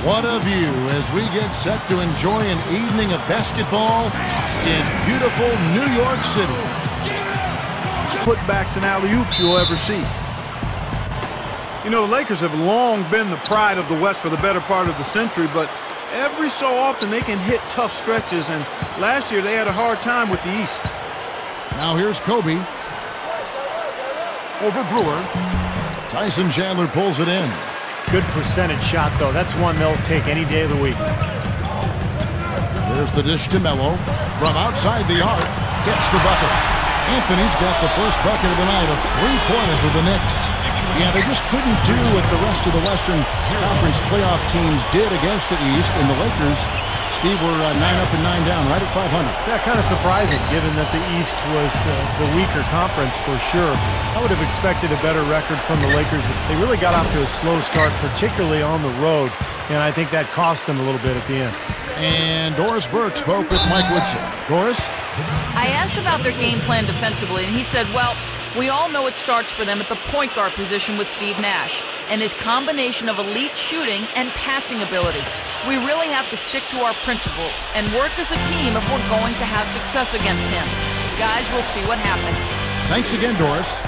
What a view as we get set to enjoy an evening of basketball in beautiful New York City. Putbacks and alley-oops you'll ever see. You know, the Lakers have long been the pride of the West for the better part of the century, but every so often they can hit tough stretches, and last year they had a hard time with the East. Now here's Kobe. Over Brewer. Tyson Chandler pulls it in. Good percentage shot, though. That's one they'll take any day of the week. There's the dish to Melo. From outside the arc, gets the bucket. Anthony's got the first bucket of the night, a three-pointer for the Knicks. Yeah, they just couldn't do what the rest of the Western Conference playoff teams did against the East. And the Lakers, Steve, were 9 up and 9 down, right at 500. Yeah, kind of surprising, given that the East was the weaker conference for sure. I would have expected a better record from the Lakers. They really got off to a slow start, particularly on the road, and I think that cost them a little bit at the end. And Doris Burke spoke with Mike Woodson. Doris? I asked about their game plan defensively, and he said, well, we all know it starts for them at the point guard position with Steve Nash and his combination of elite shooting and passing ability. We really have to stick to our principles and work as a team if we're going to have success against him. Guys, we'll see what happens. Thanks again, Doris.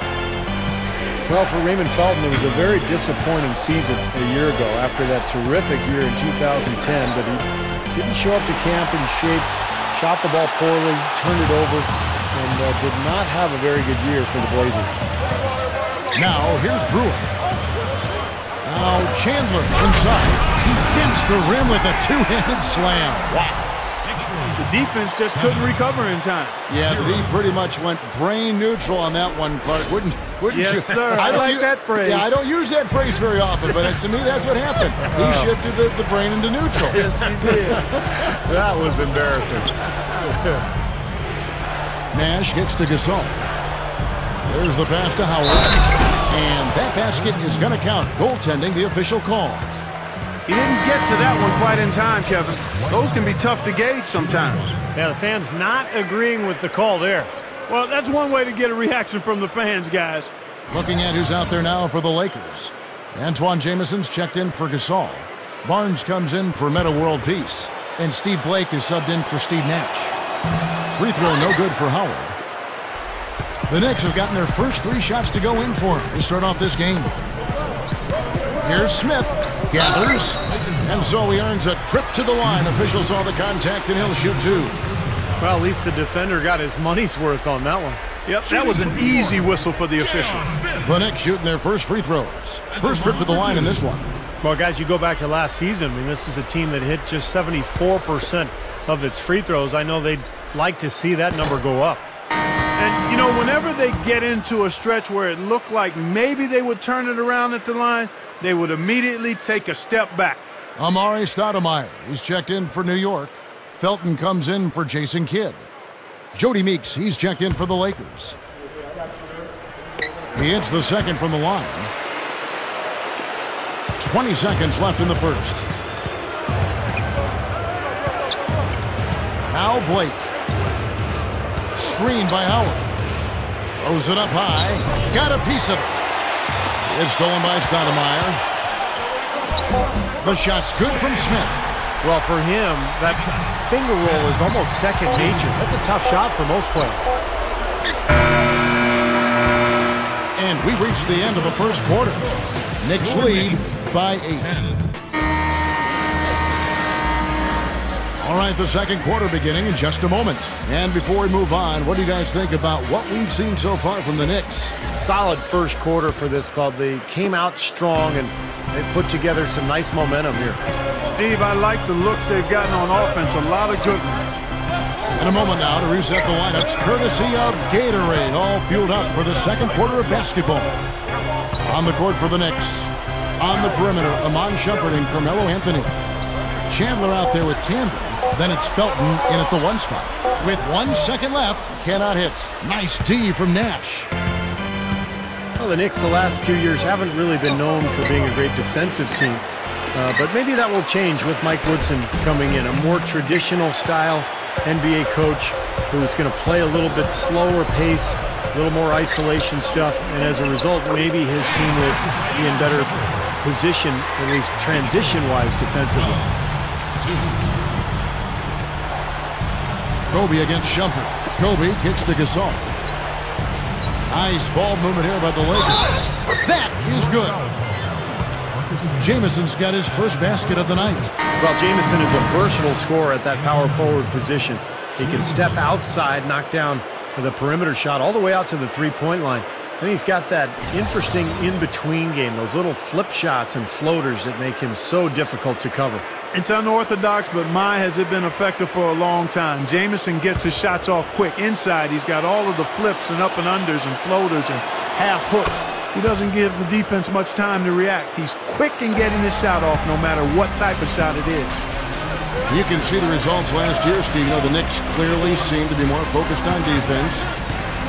Well, for Raymond Felton, it was a very disappointing season a year ago after that terrific year in 2010, but he didn't show up to camp in shape, shot the ball poorly, turned it over, and did not have a very good year for the Blazers. Now, here's Brewer. Now, Chandler inside. He dents the rim with a two-handed slam. Wow. The defense just couldn't recover in time. Yeah, the D pretty much went brain neutral on that one, Clark. Wouldn't you? Yes, sir. I like that phrase. Yeah, I don't use that phrase very often, but to me, that's what happened. He shifted the brain into neutral. Yes, he did. That was embarrassing. Nash gets to Gasol. There's the pass to Howard. And that basket is going to count. Goaltending, the official call. He didn't get to that one quite in time, Kevin. Those can be tough to gauge sometimes. Yeah, the fans not agreeing with the call there. Well, that's one way to get a reaction from the fans, guys. Looking at who's out there now for the Lakers. Antoine Jamison's checked in for Gasol. Barnes comes in for Meta World Peace. And Steve Blake is subbed in for Steve Nash. Free throw no good for Howard. The Knicks have gotten their first 3 shots to go in for him to start off this game. Here's Smith. Gathers. And so he earns a trip to the line. Official saw the contact and he'll shoot 2. Well, at least the defender got his money's worth on that one. Yep, that was an easy whistle for the officials. The Knicks shooting their first free throws. First trip to the line in this one. Well, guys, you go back to last season. I mean, this is a team that hit just 74% of its free throws. I know they'd like to see that number go up. And, you know, whenever they get into a stretch where it looked like maybe they would turn it around at the line, they would immediately take a step back. Amari Stoudemire, he's checked in for New York. Felton comes in for Jason Kidd. Jody Meeks, he's checked in for the Lakers. He hits the second from the line. 20 seconds left in the first. Now Blake. Screened by Howard. Throws it up high. Got a piece of it. It's stolen by Stoudemire. The shot's good from Smith. Well, for him, that finger roll is almost second nature. That's a tough shot for most players. And we reached the end of the first quarter. Knicks lead by 8. All right, the second quarter beginning in just a moment. And before we move on, what do you guys think about what we've seen so far from the Knicks? Solid first quarter for this club. They came out strong, and they've put together some nice momentum here. Steve, I like the looks they've gotten on offense. A lot of good ones. In a moment now to reset the lineups, courtesy of Gatorade, all fueled up for the second quarter of basketball. On the court for the Knicks. On the perimeter, Amon Shumpert and Carmelo Anthony. Chandler out there with Campbell. Then it's Felton in at the 1 spot. With 1 second left, cannot hit. Nice D from Nash. Well, the Knicks the last few years haven't really been known for being a great defensive team. But maybe that will change with Mike Woodson coming in. A more traditional style NBA coach who's going to play a little bit slower pace, a little more isolation stuff. And as a result, maybe his team will be in better position, at least transition-wise, defensively. Kobe against Shumpert. Kobe kicks to Gasol. Nice ball movement here by the Lakers. That is good. Jamison's got his first basket of the night. Well, Jamison is a versatile scorer at that power forward position. He can step outside, knock down the perimeter shot all the way out to the three-point line. And he's got that interesting in-between game, those little flip shots and floaters that make him so difficult to cover. It's unorthodox, but my, has it been effective for a long time. Jamison gets his shots off quick. Inside, he's got all of the flips and up and unders and floaters and half hooks. He doesn't give the defense much time to react. He's quick in getting his shot off no matter what type of shot it is. You can see the results last year, Steve. You know, the Knicks clearly seem to be more focused on defense.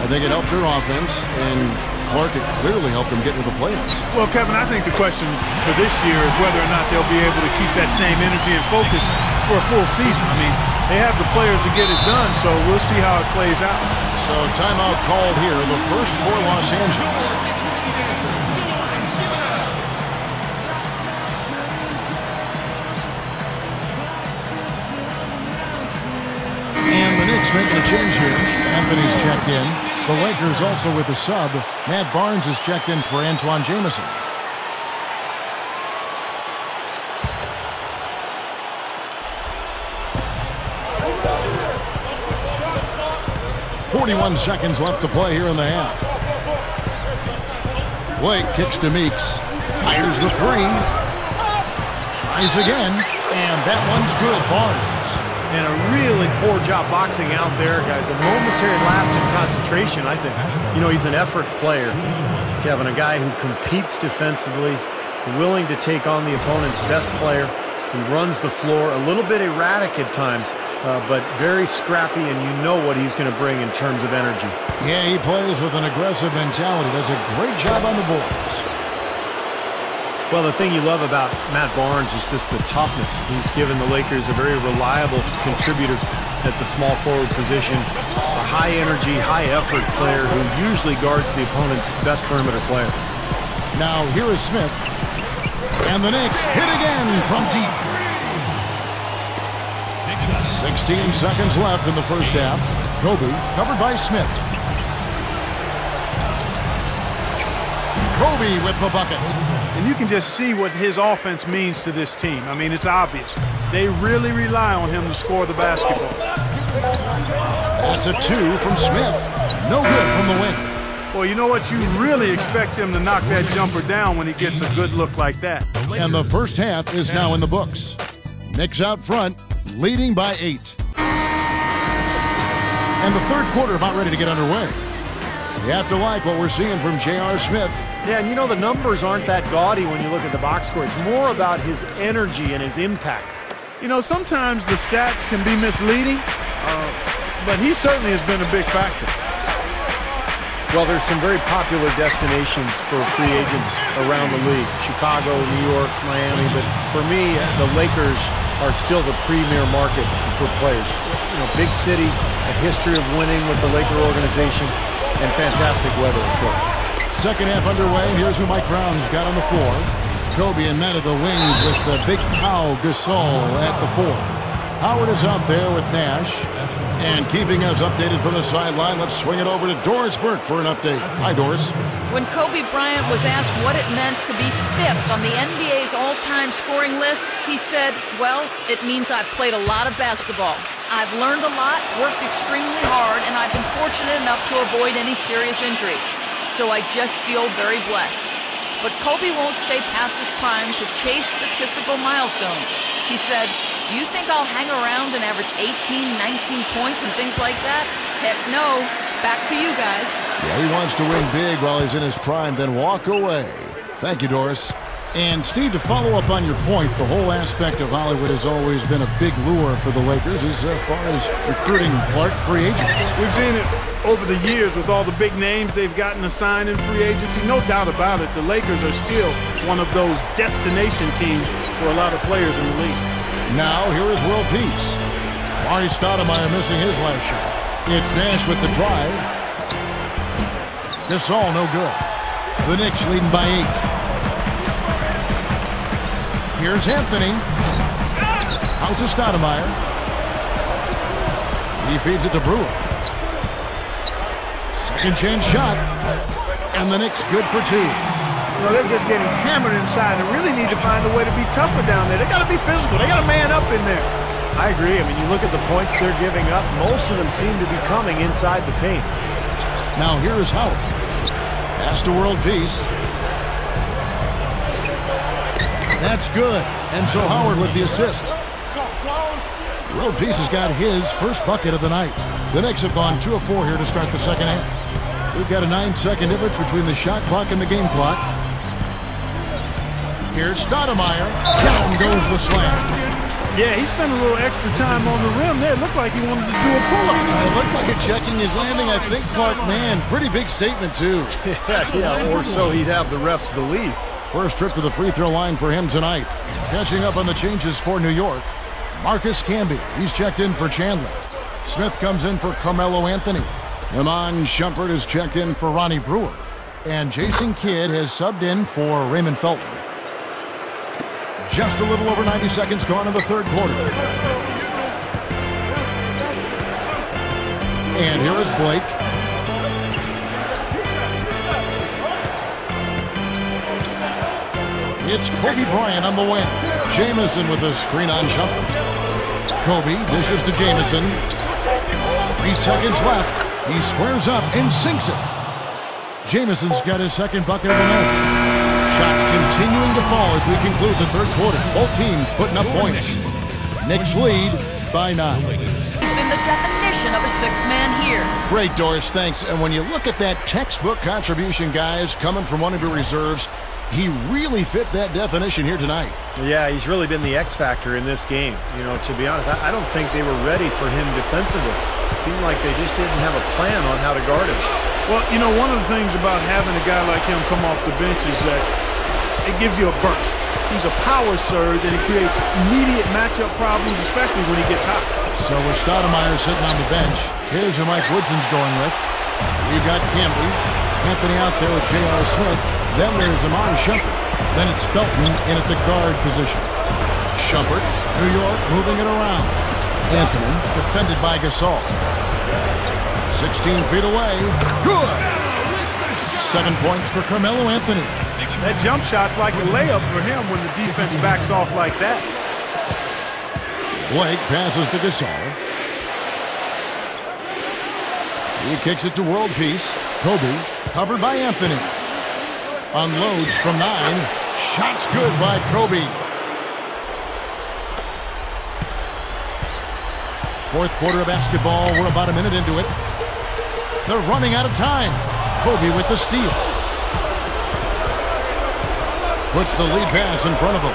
I think it helped their offense, and Clark, it clearly helped them get into the playoffs. Well, Kevin, I think the question for this year is whether or not they'll be able to keep that same energy and focus for a full season. I mean, they have the players to get it done, so we'll see how it plays out. So timeout called here, the first for Los Angeles. And the Knicks making a change here. Anthony's checked in. The Lakers also with a sub. Matt Barnes is checked in for Antoine Jamison. "41 seconds left to play here in the half. Blake kicks to Meeks. Fires the three. Tries again. And that one's good. Barnes. And a really poor job boxing out there, guys. A momentary lapse in concentration, I think. You know, he's an effort player, Kevin, a guy who competes defensively, willing to take on the opponent's best player. He runs the floor, a little bit erratic at times, but very scrappy, and you know what he's going to bring in terms of energy. Yeah, he plays with an aggressive mentality. Does a great job on the boards. Well, the thing you love about Matt Barnes is just the toughness. He's given the Lakers a very reliable contributor at the small forward position, a high-energy, high-effort player who usually guards the opponent's best perimeter player. Now, here is Smith. And the Knicks hit again from deep. 16 seconds left in the first half. Kobe covered by Smith. Kobe with the bucket. And you can just see what his offense means to this team. I mean, it's obvious. They really rely on him to score the basketball. That's a two from Smith. No good from the wing. Well, you know what? You really expect him to knock that jumper down when he gets a good look like that. And the first half is now in the books. Knicks out front, leading by 8. And the third quarter about ready to get underway. You have to like what we're seeing from J.R. Smith. Yeah, and you know the numbers aren't that gaudy when you look at the box score. It's more about his energy and his impact. You know, sometimes the stats can be misleading, but he certainly has been a big factor. Well, there's some very popular destinations for free agents around the league. Chicago, New York, Miami. But for me, the Lakers are still the premier market for players. You know, big city, a history of winning with the Laker organization, and fantastic weather, of course. Second half underway, and here's who Mike Brown's got on the floor. Kobe and Matt at the wings with the big cow Gasol at the 4. Howard is out there with Nash. And keeping us updated from the sideline, let's swing it over to Doris Burke for an update. Hi, Doris. When Kobe Bryant was asked what it meant to be 5th on the NBA's all-time scoring list, he said, well, it means I've played a lot of basketball. I've learned a lot, worked extremely hard, and I've been fortunate enough to avoid any serious injuries. So I just feel very blessed. But Kobe won't stay past his prime to chase statistical milestones. He said, do you think I'll hang around and average 18, 19 points and things like that? Heck no. Back to you guys. Yeah, he wants to win big while he's in his prime, then walk away. Thank you, Doris. And, Steve, to follow up on your point, the whole aspect of Hollywood has always been a big lure for the Lakers as far as recruiting Clark free agents. We've seen it over the years with all the big names they've gotten assigned in free agency. No doubt about it, the Lakers are still one of those destination teams for a lot of players in the league. Now, here is World Peace. Mari Stoudemire missing his last shot. It's Nash with the drive. Gasol, no good. The Knicks leading by 8. Here's Anthony. Out to Stoudemire. He feeds it to Brewer. Second chance shot. And the Knicks good for two. You know, they're just getting hammered inside and really need to find a way to be tougher down there. They got to be physical. They got to man up in there. I agree. I mean, you look at the points they're giving up, most of them seem to be coming inside the paint. Now here's Howard. Pass to World Peace. That's good. And so Howard with the assist. World Peace has got his first bucket of the night. The Knicks have gone 2 of 4 here to start the second half. We've got a 9-second difference between the shot clock and the game clock. Here's Stoudemire. Down goes the slam. Yeah, he spent a little extra time on the rim there. It looked like he wanted to do a pull-up. It looked like it checking his landing. I think Clark, man, pretty big statement, too. Yeah, or so he'd have the refs believe. First trip to the free throw line for him tonight. Catching up on the changes for New York. Marcus Camby, he's checked in for Chandler. Smith comes in for Carmelo Anthony. Iman Shumpert is checked in for Ronnie Brewer. And Jason Kidd has subbed in for Raymond Felton. Just a little over 90 seconds gone in the third quarter. And here is Blake. It's Kobe Bryant on the wing. Jamison with a screen on Shumpert. Kobe dishes to Jamison. 3 seconds left. He squares up and sinks it. Jamison's got his second bucket of the night. Shots continuing to fall as we conclude the third quarter. Both teams putting up points. Knicks lead by 9. He's been the definition of a sixth-man here. Great, Doris, thanks. And when you look at that textbook contribution, guys, coming from one of your reserves, he really fit that definition here tonight. Yeah, he's really been the X factor in this game. You know, to be honest, I don't think they were ready for him defensively. It seemed like they just didn't have a plan on how to guard him. Well, you know, one of the things about having a guy like him come off the bench is that it gives you a burst. He's a power surge, and it creates immediate matchup problems, especially when he gets hot. So with Stoudemire sitting on the bench, here's who Mike Woodson's going with. We've got Camby. Anthony out there with J.R. Smith. Then there's Iman Shumpert. Then it's Felton in at the guard position. Shumpert, New York moving it around. Anthony defended by Gasol. 16 feet away. Good! 7 points for Carmelo Anthony. That jump shot's like a layup for him when the defense backs off like that. Blake passes to Gasol. He kicks it to World Peace. Kobe covered by Anthony. Unloads from 9. Shots good by Kobe. Fourth quarter of basketball. We're about a minute into it. They're running out of time. Kobe with the steal. Puts the lead pass in front of him.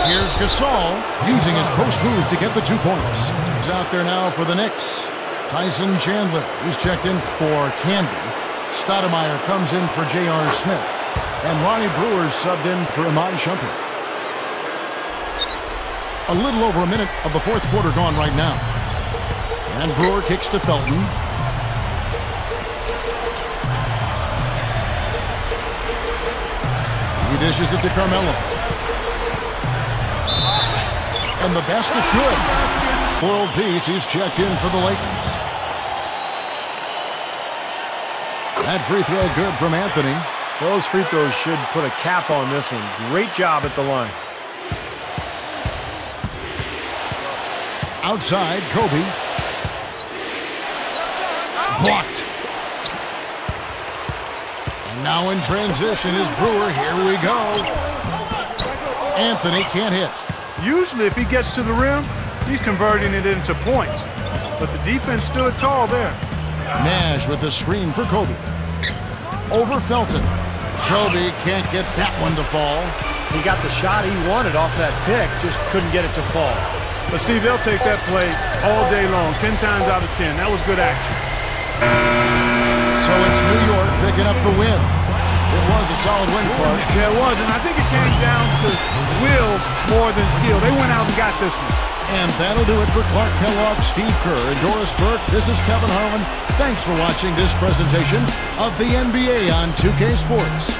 Here's Gasol using his post moves to get the 2 points. He's out there now for the Knicks. Tyson Chandler, who's checked in for Camby. Stoudemire comes in for J.R. Smith. And Ronnie Brewer subbed in for Iman Shumpert. A little over a minute of the fourth quarter gone right now. And Brewer kicks to Felton. He dishes it to Carmelo. And the basket good. World Peace, he's checked in for the Lakers. That free throw good from Anthony. Those free throws should put a cap on this one. Great job at the line. Outside, Kobe. Blocked. And now in transition is Brewer. Here we go. Anthony can't hit. Usually if he gets to the rim, he's converting it into points. But the defense stood tall there. Nash with the screen for Kobe. Over Felton. Kobe can't get that one to fall. He got the shot he wanted off that pick, just couldn't get it to fall. But Steve, they'll take that play all day long, 10 times out of 10. That was good action. So it's New York picking up the win. It was a solid win, Clark. Yeah, it was, and I think it came down to will more than skill. They went out and got this one. And that'll do it for Clark Kellogg, Steve Kerr, and Doris Burke. This is Kevin Harlan. Thanks for watching this presentation of the NBA on 2K Sports.